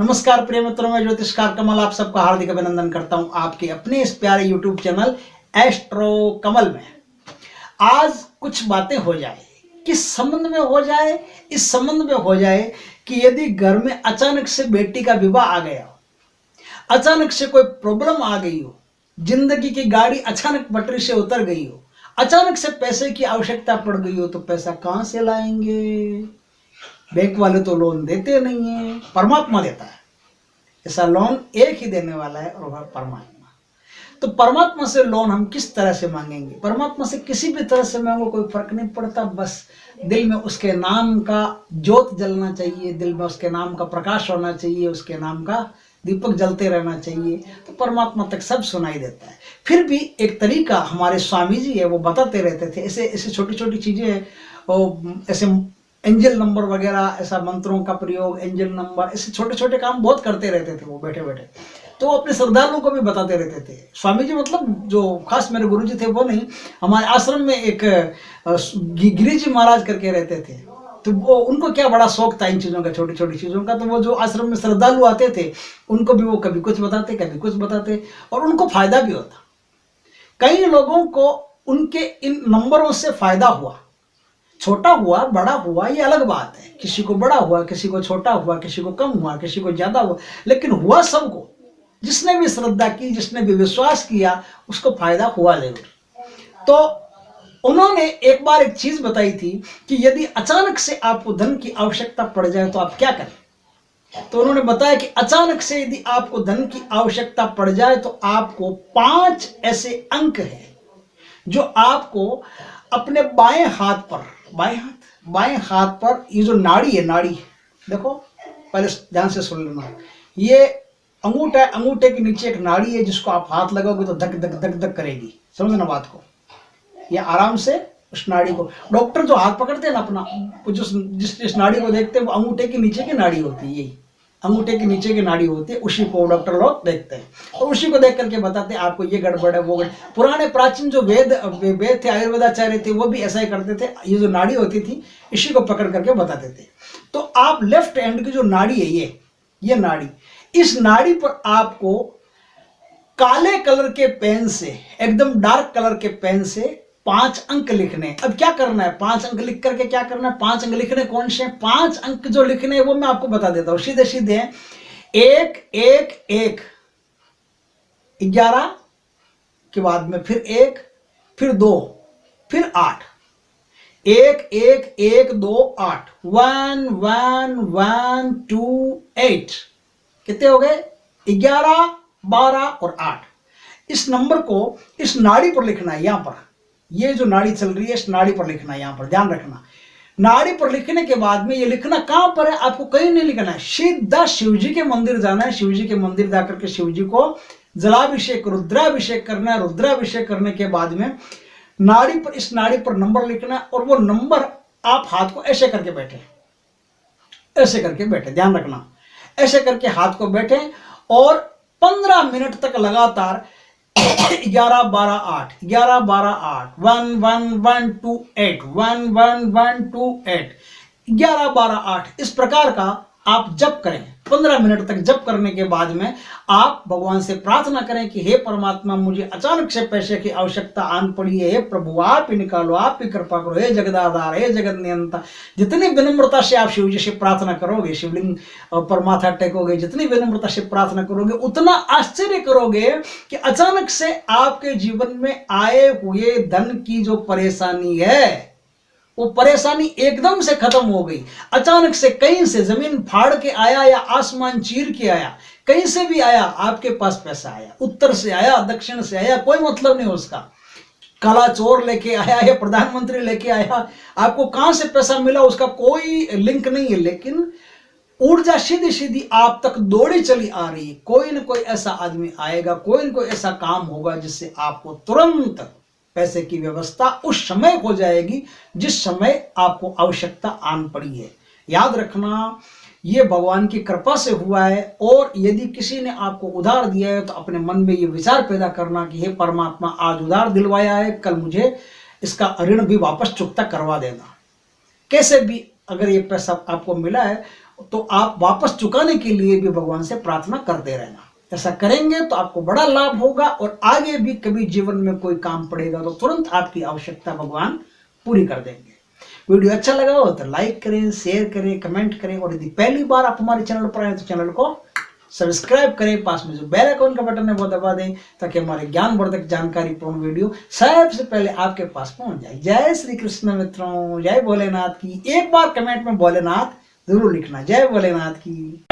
नमस्कार प्रिय मित्रों, मैं ज्योतिषकार कमल आप सबका हार्दिक अभिनंदन करता हूं आपके अपने इस प्यारे यूट्यूब चैनल एस्ट्रो कमल में। आज कुछ बातें हो जाए, किस संबंध में हो जाए? इस संबंध में हो जाए कि यदि घर में अचानक से बेटी का विवाह आ गया हो, अचानक से कोई प्रॉब्लम आ गई हो, जिंदगी की गाड़ी अचानक पटरी से उतर गई हो, अचानक से पैसे की आवश्यकता पड़ गई हो, तो पैसा कहां से लाएंगे? बैंक वाले तो लोन देते नहीं है, परमात्मा देता है। ऐसा लोन एक ही देने वाला है और वह परमात्मा। तो परमात्मा से लोन हम किस तरह से मांगेंगे? परमात्मा से किसी भी तरह से मांगो, कोई फर्क नहीं पड़ता, बस दिल में उसके नाम का ज्योत जलना चाहिए, दिल में उसके नाम का प्रकाश होना चाहिए, उसके नाम का दीपक जलते रहना चाहिए, तो परमात्मा तक सब सुनाई देता है। फिर भी एक तरीका हमारे स्वामी जी है, वो बताते रहते थे, ऐसे छोटी छोटी चीजें, ऐसे एंजल नंबर वगैरह, ऐसा मंत्रों का प्रयोग, एंजल नंबर, ऐसे छोटे छोटे काम बहुत करते रहते थे वो बैठे बैठे। तो वो अपने श्रद्धालुओं को भी बताते रहते थे। स्वामी जी मतलब जो खास मेरे गुरु जी थे वो नहीं, हमारे आश्रम में एक गिरी जी महाराज करके रहते थे। तो वो उनको क्या बड़ा शौक था इन चीज़ों का, छोटी छोटी चीज़ों का। तो वो जो आश्रम में श्रद्धालु आते थे उनको भी वो कभी कुछ बताते कभी कुछ बताते, और उनको फायदा भी होता। कई लोगों को उनके इन नंबरों से फायदा हुआ, छोटा हुआ बड़ा हुआ ये अलग बात है। किसी को बड़ा हुआ, किसी को छोटा हुआ, किसी को कम हुआ, किसी को ज्यादा हुआ, लेकिन हुआ सबको। जिसने भी श्रद्धा की, जिसने भी विश्वास किया, उसको फायदा हुआ जरूर। तो उन्होंने एक बार एक चीज बताई थी कि यदि अचानक से आपको धन की आवश्यकता पड़ जाए तो आप क्या करें। तो उन्होंने बताया कि अचानक से यदि आपको धन की आवश्यकता पड़ जाए तो आपको 5 ऐसे अंक हैं जो आपको अपने बाएं हाथ पर ये जो नाड़ी है, नाड़ी देखो, पहले ध्यान से सुन लेना। ये अंगूठा है, अंगूठे के नीचे एक नाड़ी है जिसको आप हाथ लगाओगे तो धक धक धक धक करेगी। समझना बात को। ये आराम से उस नाड़ी को, डॉक्टर जो हाथ पकड़ते हैं ना अपना, जिस नाड़ी को देखते हैं वो अंगूठे के नीचे की नाड़ी होती है। यही अंगूठे के नीचे की नाड़ी होती है, उसी को डॉक्टर लोग देखते हैं और उसी को देख करके बताते हैं आपको ये गड़बड़ है वो गड़बड़। पुराने प्राचीन जो वेद थे, आयुर्वेदाचार्य थे, वो भी ऐसा ही करते थे। ये जो नाड़ी होती थी इसी को पकड़ करके बताते थे। तो आप लेफ्ट हैंड की जो नाड़ी है, ये नाड़ी, इस नाड़ी पर आपको काले कलर के पेन से, एकदम डार्क कलर के पेन से 5 अंक लिखने। अब क्या करना है? 5 अंक लिख करके क्या करना है? 5 अंक लिखने कौन से? 5 अंक जो लिखने हैं वो मैं आपको बता देता हूं सीधे सीधे। 1 1 1, 11 के बाद में फिर 1, फिर 2, फिर 8। 1 1 1 2 8, 1 1 1 2 8। कितने हो गए? 11 12 और 8। इस नंबर को इस नाड़ी पर लिखना है। यहां पर ये जो नाड़ी चल रही है इस नाड़ी पर लिखना है। यहां पर ध्यान रखना, नाड़ी पर लिखने के बाद में ये लिखना कहां पर है? आपको कहीं नहीं लिखना है, सीधा शिव जी के मंदिर जाना है। शिव जी के मंदिर जाकर के शिव जी को जलाभिषेक, रुद्राभिषेक करना है। रुद्राभिषेक करने के बाद में नाड़ी पर, इस नाड़ी पर नंबर लिखना है और वो नंबर आप हाथ को ऐसे करके बैठे, ऐसे करके बैठे, ध्यान रखना, ऐसे करके हाथ को बैठे और 15 मिनट तक लगातार 11 12 8, 11 12 8, 1 1 1 2 8, 1 1 1 2 8, 11 12 8। इस प्रकार का आप जप करें। 15 मिनट तक जप करने के बाद में आप भगवान से प्रार्थना करें कि हे परमात्मा, मुझे अचानक से पैसे की आवश्यकता आन पड़ी है, हे प्रभु आप ही निकालो, आप ही कृपा करो, हे जगदाधार, हे जगत नियंता। जितनी विनम्रता से आप शिव जी से प्रार्थना करोगे, शिवलिंग पर माथा टेकोगे, जितनी विनम्रता से प्रार्थना करोगे, उतना आश्चर्य करोगे कि अचानक से आपके जीवन में आए हुए धन की जो परेशानी है वो परेशानी एकदम से खत्म हो गई। अचानक से कहीं से जमीन फाड़ के आया या आसमान चीर के आया, कहीं से भी आया, आपके पास पैसा आया। उत्तर से आया, दक्षिण से आया, कोई मतलब नहीं उसका। काला चोर लेके आया या प्रधानमंत्री लेके आया, आपको कहां से पैसा मिला उसका कोई लिंक नहीं है, लेकिन ऊर्जा सीधी सीधी आप तक दौड़ी चली आ रही है। कोई ना कोई ऐसा आदमी आएगा, कोई ना कोई ऐसा काम होगा जिससे आपको तुरंत पैसे की व्यवस्था उस समय हो जाएगी जिस समय आपको आवश्यकता आन पड़ी है। याद रखना, ये भगवान की कृपा से हुआ है। और यदि किसी ने आपको उधार दिया है तो अपने मन में ये विचार पैदा करना कि हे परमात्मा, आज उधार दिलवाया है, कल मुझे इसका ऋण भी वापस चुकता करवा देना। कैसे भी अगर ये पैसा आपको मिला है तो आप वापस चुकाने के लिए भी भगवान से प्रार्थना करते रहना। ऐसा करेंगे तो आपको बड़ा लाभ होगा और आगे भी कभी जीवन में कोई काम पड़ेगा तो तुरंत आपकी आवश्यकता भगवान पूरी कर देंगे। वीडियो अच्छा लगा हो तो लाइक करें, शेयर करें, कमेंट करें और यदि पहली बार आप हमारे चैनल पर आए तो चैनल को सब्सक्राइब करें। पास में जो बेल आइकन का बटन है वो दबा दें ताकि हमारे ज्ञानवर्धक जानकारी पूर्ण वीडियो सबसे पहले आपके पास पहुंच जाए। जय श्री कृष्ण मित्रों, जय भोलेनाथ की। एक बार कमेंट में भोलेनाथ जरूर लिखना। जय भोलेनाथ की।